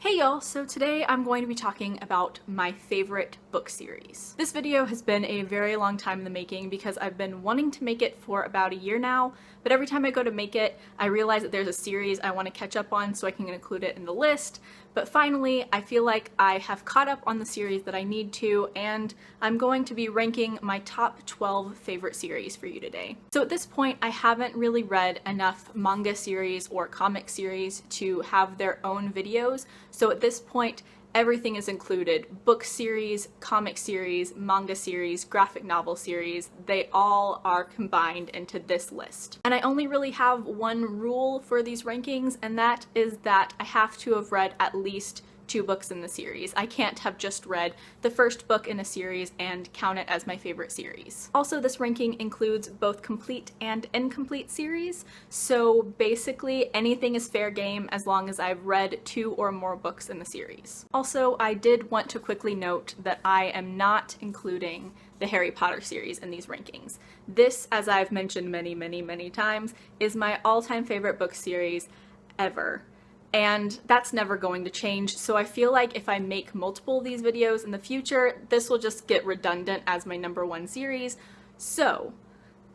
Hey y'all, so today I'm going to be talking about my favorite book series. This video has been a very long time in the making because I've been wanting to make it for about a year now, but every time I go to make it, I realize that there's a series I want to catch up on so I can include it in the list. But finally, I feel like I have caught up on the series that I need to, and I'm going to be ranking my top 12 favorite series for you today. So at this point, I haven't really read enough manga series or comic series to have their own videos. So at this point, everything is included. Book series, comic series, manga series, graphic novel series, they all are combined into this list. And I only really have one rule for these rankings, and that is that I have to have read at least 2 books in the series. I can't have just read the first book in a series and count it as my favorite series. Also, this ranking includes both complete and incomplete series, so basically anything is fair game as long as I've read 2 or more books in the series. Also, I did want to quickly note that I am not including the Harry Potter series in these rankings. This, as I've mentioned many times, is my all-time favorite book series ever. And that's never going to change, so I feel like if I make multiple of these videos in the future, this will just get redundant as my #1 series. So,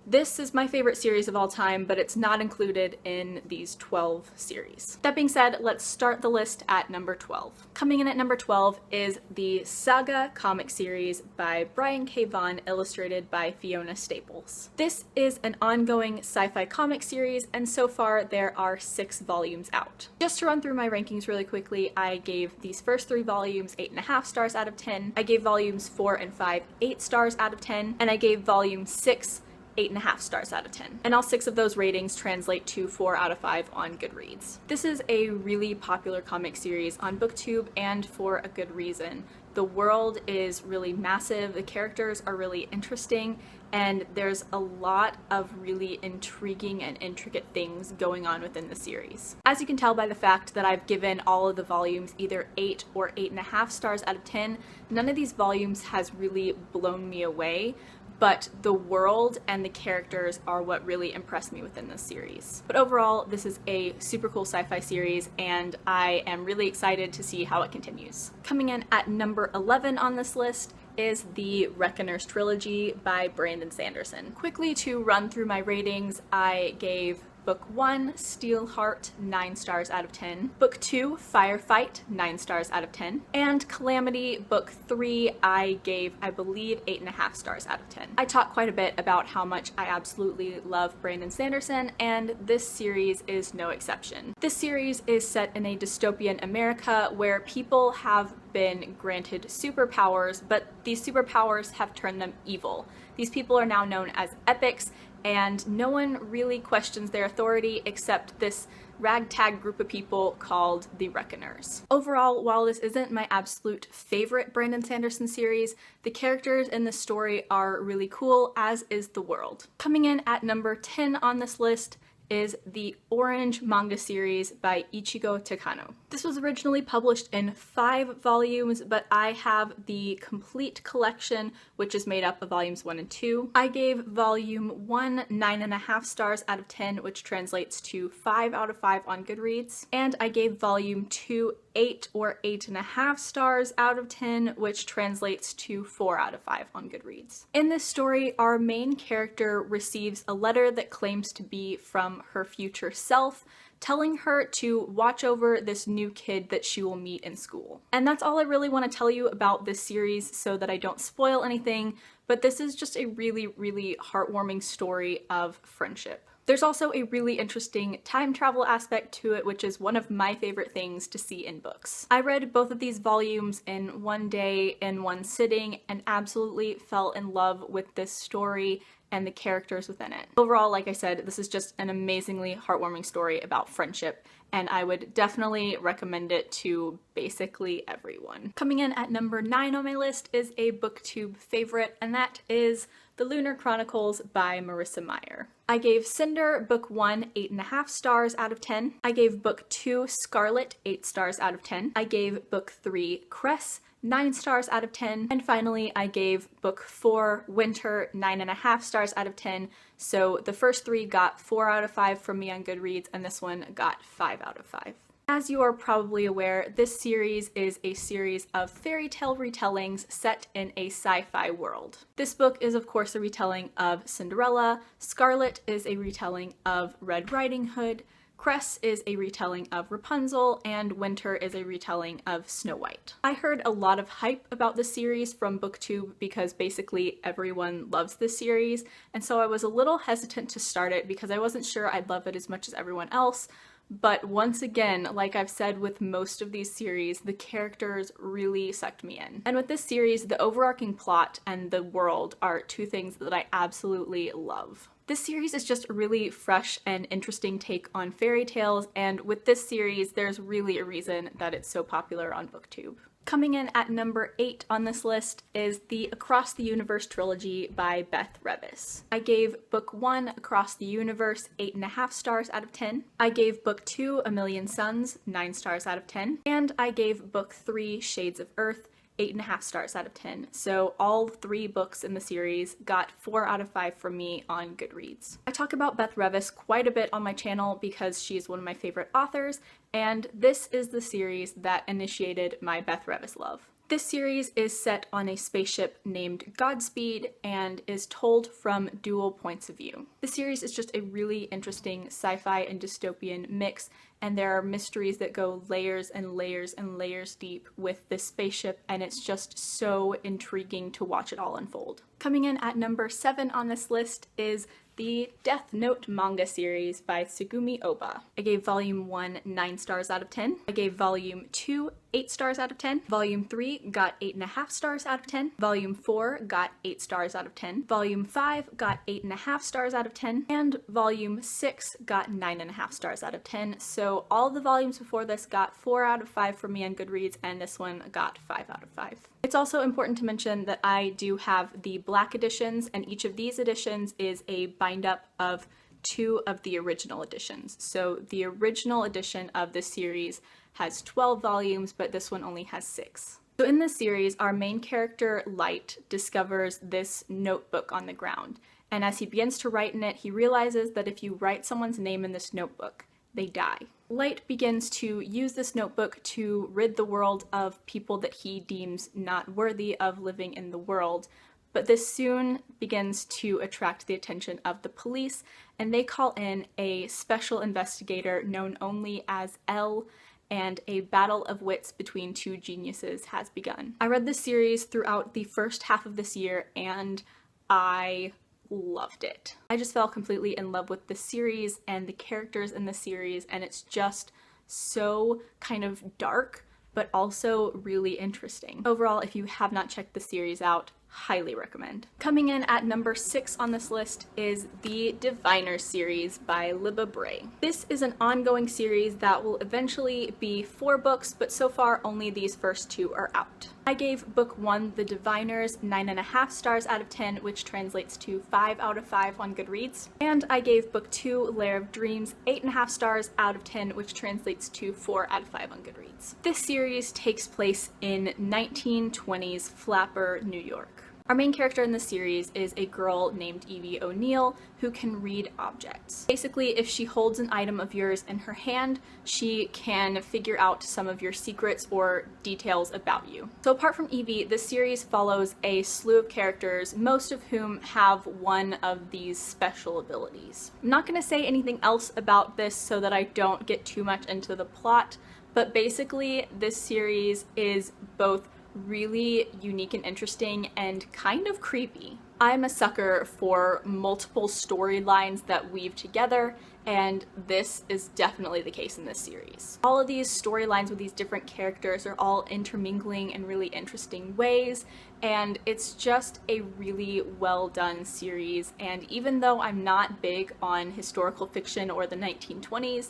this is my favorite series of all time, but it's not included in these 12 series. That being said, let's start the list at number 12. Coming in at number 12 is the Saga comic series by Brian K. Vaughan, illustrated by Fiona Staples. This is an ongoing sci-fi comic series, and so far there are 6 volumes out. Just to run through my rankings really quickly, I gave these first 3 volumes 8.5 stars out of 10, I gave volumes 4 and 5 8 stars out of 10, and I gave volume 6 8.5 stars out of 10. And all 6 of those ratings translate to 4 out of 5 on Goodreads. This is a really popular comic series on BookTube, and for a good reason. The world is really massive, the characters are really interesting, and there's a lot of really intriguing and intricate things going on within the series. As you can tell by the fact that I've given all of the volumes either 8 or 8.5 stars out of 10, none of these volumes has really blown me away, but the world and the characters are what really impressed me within this series. But overall, this is a super cool sci-fi series, and I am really excited to see how it continues. Coming in at number 11 on this list is the Revenants Trilogy by Brandon Sanderson. Quickly to run through my ratings, I gave Book 1, Steelheart, 9 stars out of 10. Book 2, Firefight, 9 stars out of 10. And Calamity, Book 3, I gave, I believe, 8.5 stars out of 10. I talk quite a bit about how much I absolutely love Brandon Sanderson, and this series is no exception. This series is set in a dystopian America where people have been granted superpowers, but these superpowers have turned them evil. These people are now known as epics, and no one really questions their authority except this ragtag group of people called the Reckoners. Overall, while this isn't my absolute favorite Brandon Sanderson series, the characters in the story are really cool, as is the world. Coming in at number 10 on this list is the Orange manga series by Ichigo Takano. This was originally published in 5 volumes, but I have the complete collection, which is made up of volumes 1 and 2. I gave volume 1 9.5 stars out of 10, which translates to 5 out of 5 on Goodreads. And I gave volume 2 8 or 8.5 stars out of 10, which translates to 4 out of 5 on Goodreads. In this story, our main character receives a letter that claims to be from her future self, telling her to watch over this new kid that she will meet in school. And that's all I really want to tell you about this series so that I don't spoil anything, but this is just a really heartwarming story of friendship. There's also a really interesting time travel aspect to it, which is one of my favorite things to see in books. I read both of these volumes in one day, in one sitting, and absolutely fell in love with this story and the characters within it. Overall, like I said, this is just an amazingly heartwarming story about friendship, and I would definitely recommend it to basically everyone. Coming in at number 9 on my list is a BookTube favorite, and that is The Lunar Chronicles by Marissa Meyer. I gave Cinder Book 1 8.5 stars out of 10. I gave Book 2 Scarlet 8 stars out of 10. I gave Book 3 Cress 9 stars out of 10. And finally, I gave Book 4 Winter 9.5 stars out of 10. So the first 3 got 4 out of 5 from me on Goodreads, and this one got 5 out of 5. As you are probably aware, this series is a series of fairy tale retellings set in a sci-fi world. This book is of course a retelling of Cinderella, Scarlet is a retelling of Red Riding Hood, Cress is a retelling of Rapunzel, and Winter is a retelling of Snow White. I heard a lot of hype about this series from BookTube because basically everyone loves this series, and so I was a little hesitant to start it because I wasn't sure I'd love it as much as everyone else. But once again, like I've said with most of these series, the characters really sucked me in. And with this series, the overarching plot and the world are two things that I absolutely love. This series is just a really fresh and interesting take on fairy tales, and with this series, there's really a reason that it's so popular on BookTube. Coming in at number 8 on this list is the Across the Universe trilogy by Beth Revis. I gave book 1, Across the Universe, 8.5 stars out of 10. I gave book 2, A Million Suns, 9 stars out of 10. And I gave book 3, Shades of Earth, 8.5 stars out of 10. So all 3 books in the series got 4 out of 5 from me on Goodreads. I talk about Beth Revis quite a bit on my channel because she's one of my favorite authors, and this is the series that initiated my Beth Revis love. This series is set on a spaceship named Godspeed and is told from dual points of view. The series is just a really interesting sci-fi and dystopian mix, and there are mysteries that go layers and layers and layers deep with this spaceship, and it's just so intriguing to watch it all unfold. Coming in at number 7 on this list is the Death Note manga series by Tsugumi Oba. I gave volume 1 9 stars out of 10. I gave volume 2 8 stars out of 10. Volume 3 got 8.5 stars out of 10. Volume 4 got 8 stars out of 10. Volume 5 got 8.5 stars out of 10. And volume 6 got 9.5 stars out of 10. So all the volumes before this got 4 out of 5 from me on Goodreads, and this one got 5 out of 5. It's also important to mention that I do have the black editions, and each of these editions is a bind up of 2 of the original editions. So the original edition of this series has 12 volumes, but this one only has 6. So in this series, our main character, Light, discovers this notebook on the ground. And as he begins to write in it, he realizes that if you write someone's name in this notebook, they die. Light begins to use this notebook to rid the world of people that he deems not worthy of living in the world. But this soon begins to attract the attention of the police, and they call in a special investigator known only as L, and a battle of wits between 2 geniuses has begun. I read this series throughout the first half of this year, and I loved it. I just fell completely in love with the series and the characters in the series, and it's just so kind of dark, but also really interesting. Overall, if you have not checked the series out, highly recommend. Coming in at number 6 on this list is the Diviners series by Libba Bray. This is an ongoing series that will eventually be 4 books, but so far only these first 2 are out. I gave book 1, The Diviners, 9.5 stars out of 10, which translates to 5 out of 5 on Goodreads. And I gave book 2, Lair of Dreams, 8.5 stars out of 10, which translates to 4 out of 5 on Goodreads. This series takes place in 1920s Flapper, New York. Our main character in the series is a girl named Evie O'Neill who can read objects. Basically, if she holds an item of yours in her hand, she can figure out some of your secrets or details about you. So apart from Evie, this series follows a slew of characters, most of whom have one of these special abilities. I'm not going to say anything else about this so that I don't get too much into the plot, but basically this series is both really unique and interesting and kind of creepy. I'm a sucker for multiple storylines that weave together, and this is definitely the case in this series. All of these storylines with these different characters are all intermingling in really interesting ways, and it's just a really well done series. And even though I'm not big on historical fiction or the 1920s,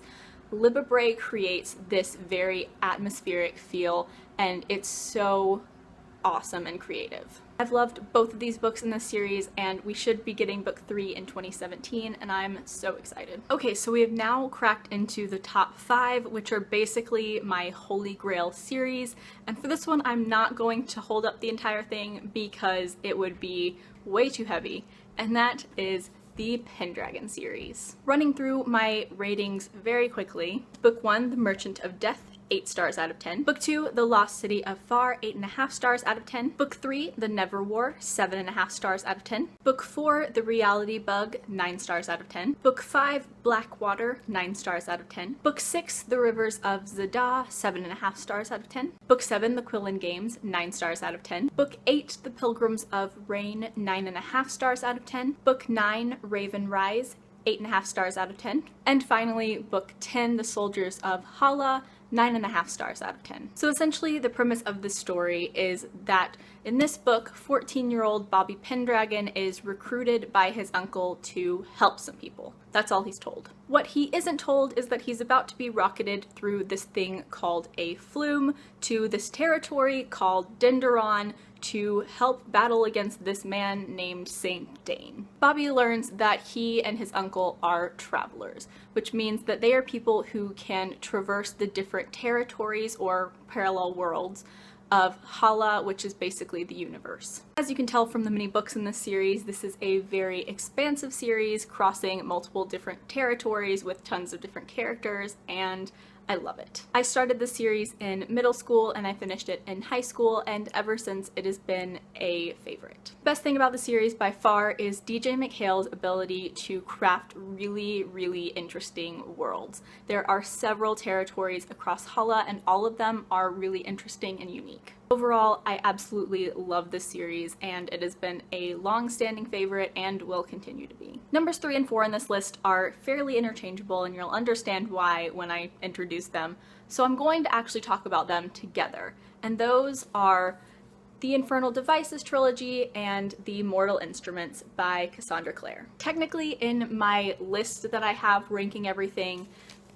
Libba Bray creates this very atmospheric feel, and it's so awesome and creative. I've loved both of these books in this series, and we should be getting book 3 in 2017, and I'm so excited. Okay, so we have now cracked into the top 5, which are basically my Holy Grail series, and for this one I'm not going to hold up the entire thing because it would be way too heavy, and that is the Pendragon series. Running through my ratings very quickly. Book 1, The Merchant of Death, 8 stars out of 10. Book 2, The Lost City of Far, 8.5 stars out of 10. Book 3, The Never War, 7.5 stars out of 10. Book 4, The Reality Bug, 9 stars out of 10. Book 5, Blackwater, 9 stars out of 10. Book 6, The Rivers of Zada, 7.5 stars out of 10. Book 7, The Quillen Games, 9 stars out of 10. Book 8, The Pilgrims of Rain, 9.5 stars out of 10. Book 9, Raven Rise, 8.5 stars out of 10. And finally, Book 10, The Soldiers of Hala, 9.5 stars out of 10. So essentially the premise of the story is that in this book, 14-year-old Bobby Pendragon is recruited by his uncle to help some people. That's all he's told. What he isn't told is that he's about to be rocketed through this thing called a flume to this territory called Denderon to help battle against this man named Saint Dane. Bobby learns that he and his uncle are travelers, which means that they are people who can traverse the different territories or parallel worlds of Hala, which is basically the universe. As you can tell from the many books in this series, this is a very expansive series crossing multiple different territories with tons of different characters, and I love it. I started the series in middle school and I finished it in high school, and ever since it has been a favorite. Best thing about the series by far is DJ McHale's ability to craft really, really interesting worlds. There are several territories across Hala and all of them are really interesting and unique. Overall, I absolutely love this series, and it has been a long-standing favorite and will continue to be. Numbers 3 and 4 in this list are fairly interchangeable, and you'll understand why when I introduce them, so I'm going to actually talk about them together. And those are the Infernal Devices Trilogy and the Mortal Instruments by Cassandra Clare. Technically, in my list that I have ranking everything,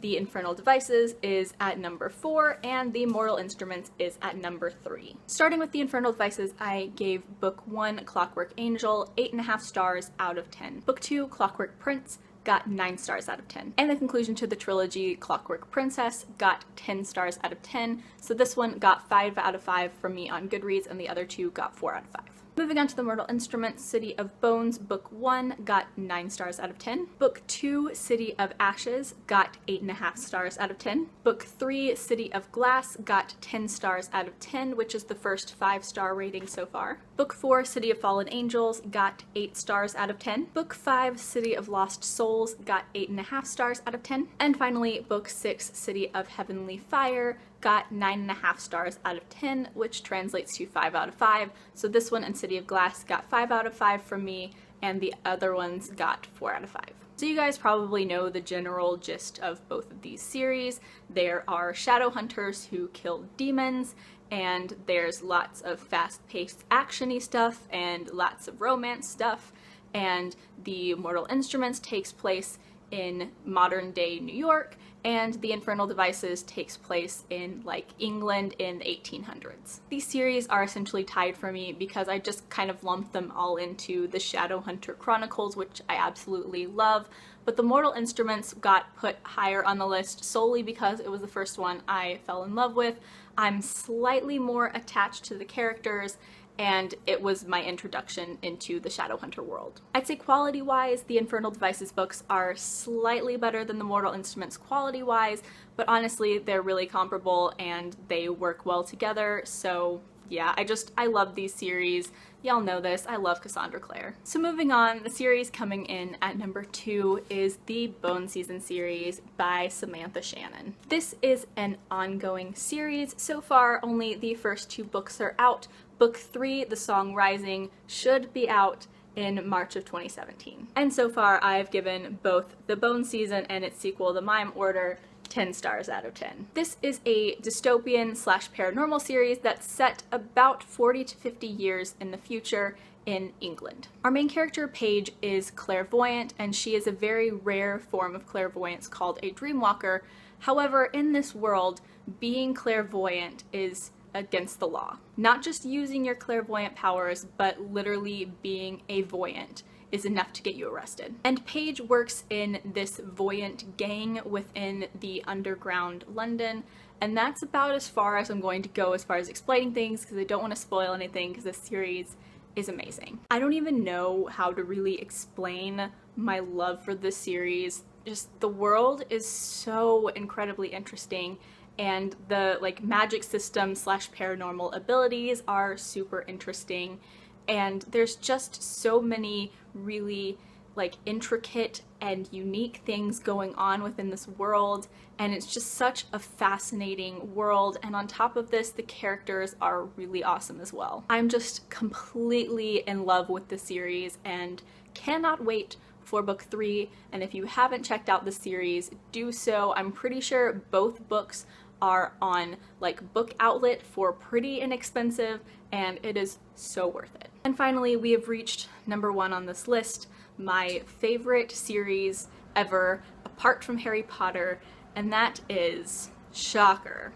the Infernal Devices is at number 4 and the Mortal Instruments is at number 3. Starting with the Infernal Devices, I gave Book 1, Clockwork Angel, 8.5 stars out of 10. Book 2, Clockwork Prince, got 9 stars out of 10. And the conclusion to the trilogy, Clockwork Princess, got 10 stars out of 10. So this one got 5 out of 5 from me on Goodreads, and the other two got 4 out of 5. Moving on to the Mortal Instruments, City of Bones, Book 1 got 9 stars out of 10. Book 2, City of Ashes, got 8.5 stars out of 10. Book 3, City of Glass, got 10 stars out of 10, which is the first 5-star rating so far. Book 4, City of Fallen Angels, got 8 stars out of 10. Book 5, City of Lost Souls, got 8.5 stars out of 10. And finally, Book 6, City of Heavenly Fire, got 9.5 stars out of 10, which translates to 5 out of 5. So this one and City of Glass got 5 out of 5 from me, and the other ones got 4 out of 5. So you guys probably know the general gist of both of these series. There are shadow hunters who kill demons, and there's lots of fast-paced action-y stuff and lots of romance stuff, and the Mortal Instruments takes place in modern-day New York, and the Infernal Devices takes place in like England in the 1800s. These series are essentially tied for me because I just kind of lumped them all into the Shadowhunter Chronicles, which I absolutely love, but the Mortal Instruments got put higher on the list solely because it was the first one I fell in love with. I'm slightly more attached to the characters, and it was my introduction into the Shadowhunter world. I'd say quality-wise, the Infernal Devices books are slightly better than the Mortal Instruments quality-wise, but honestly, they're really comparable and they work well together, so yeah, I love these series. Y'all know this, I love Cassandra Clare. So moving on, the series coming in at number 2 is the Bone Season series by Samantha Shannon. This is an ongoing series. So far, only the first 2 books are out. Book 3, The Song Rising, should be out in March of 2017. And so far, I've given both the Bone Season and its sequel, The Mime Order, 10 stars out of 10. This is a dystopian slash paranormal series that's set about 40 to 50 years in the future in England. Our main character, Paige, is clairvoyant, and she is a very rare form of clairvoyance called a dreamwalker. However, in this world, being clairvoyant is against the law. Not just using your clairvoyant powers, but literally being a voyant is enough to get you arrested. And Paige works in this voyant gang within the underground London, and that's about as far as I'm going to go as far as explaining things, because I don't want to spoil anything, because this series is amazing. I don't even know how to really explain my love for this series. Just the world is so incredibly interesting, and the like magic system slash paranormal abilities are super interesting, and there's just so many really like intricate and unique things going on within this world, and it's just such a fascinating world. And on top of this, the characters are really awesome as well. I'm just completely in love with the series and cannot wait for book 3, and if you haven't checked out the series, do so. I'm pretty sure both books are on like Book Outlet for pretty inexpensive, and it is so worth it. And finally, we have reached number 1 on this list, my favorite series ever apart from Harry Potter, and that is, shocker,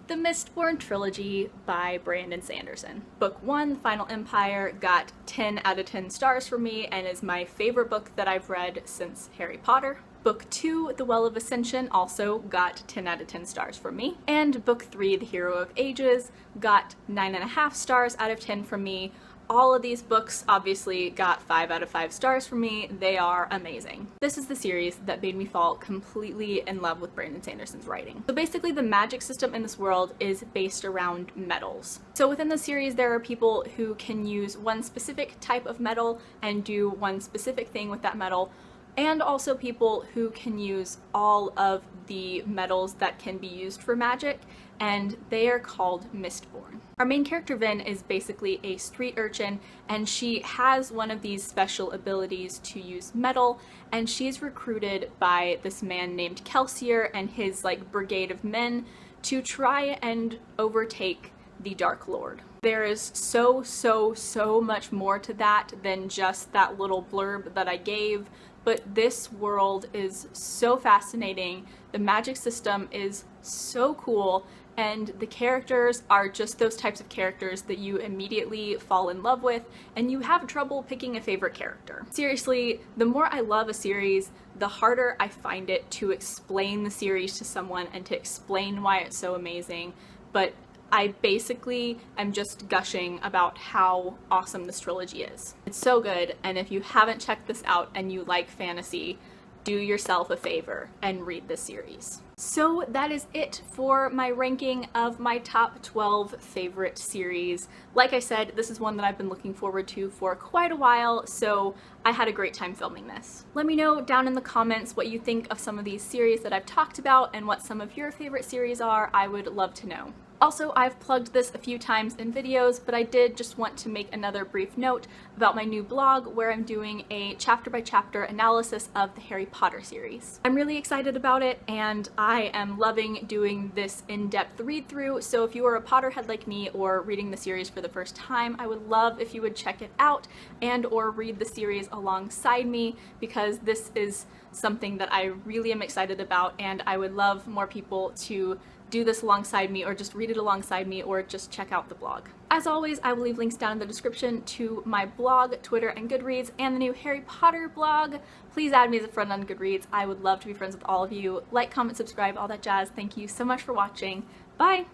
the Mistborn Trilogy by Brandon Sanderson. Book 1, Final Empire, got 10 out of 10 stars for me and is my favorite book that I've read since Harry Potter. Book 2, The Well of Ascension, also got 10 out of 10 stars from me. And Book 3, The Hero of Ages, got 9.5 stars out of 10 from me. All of these books obviously got 5 out of 5 stars from me. They are amazing. This is the series that made me fall completely in love with Brandon Sanderson's writing. So basically the magic system in this world is based around metals. So within the series there are people who can use one specific type of metal and do one specific thing with that metal, and also people who can use all of the metals that can be used for magic, and they are called Mistborn. Our main character, Vin, is basically a street urchin, and she has one of these special abilities to use metal, and she's recruited by this man named Kelsier and his like brigade of men to try and overtake the Dark Lord. There is so much more to that than just that little blurb that I gave, but this world is so fascinating, the magic system is so cool, and the characters are just those types of characters that you immediately fall in love with, and you have trouble picking a favorite character. Seriously, the more I love a series, the harder I find it to explain the series to someone and to explain why it's so amazing, but I basically am just gushing about how awesome this trilogy is. It's so good, and if you haven't checked this out and you like fantasy, do yourself a favor and read this series. So that is it for my ranking of my top 12 favorite series. Like I said, this is one that I've been looking forward to for quite a while, so I had a great time filming this. Let me know down in the comments what you think of some of these series that I've talked about and what some of your favorite series are. I would love to know. Also, I've plugged this a few times in videos, but I did just want to make another brief note about my new blog where I'm doing a chapter-by-chapter analysis of the Harry Potter series. I'm really excited about it, and I am loving doing this in-depth read-through, so if you are a Potterhead like me or reading the series for the first time, I would love if you would check it out and or read the series alongside me, because this is something that I really am excited about, and I would love more people to do this alongside me, or just read it alongside me, or just check out the blog. As always, I will leave links down in the description to my blog, Twitter, and Goodreads, and the new Harry Potter blog. Please add me as a friend on Goodreads. I would love to be friends with all of you. Like, comment, subscribe, all that jazz. Thank you so much for watching. Bye!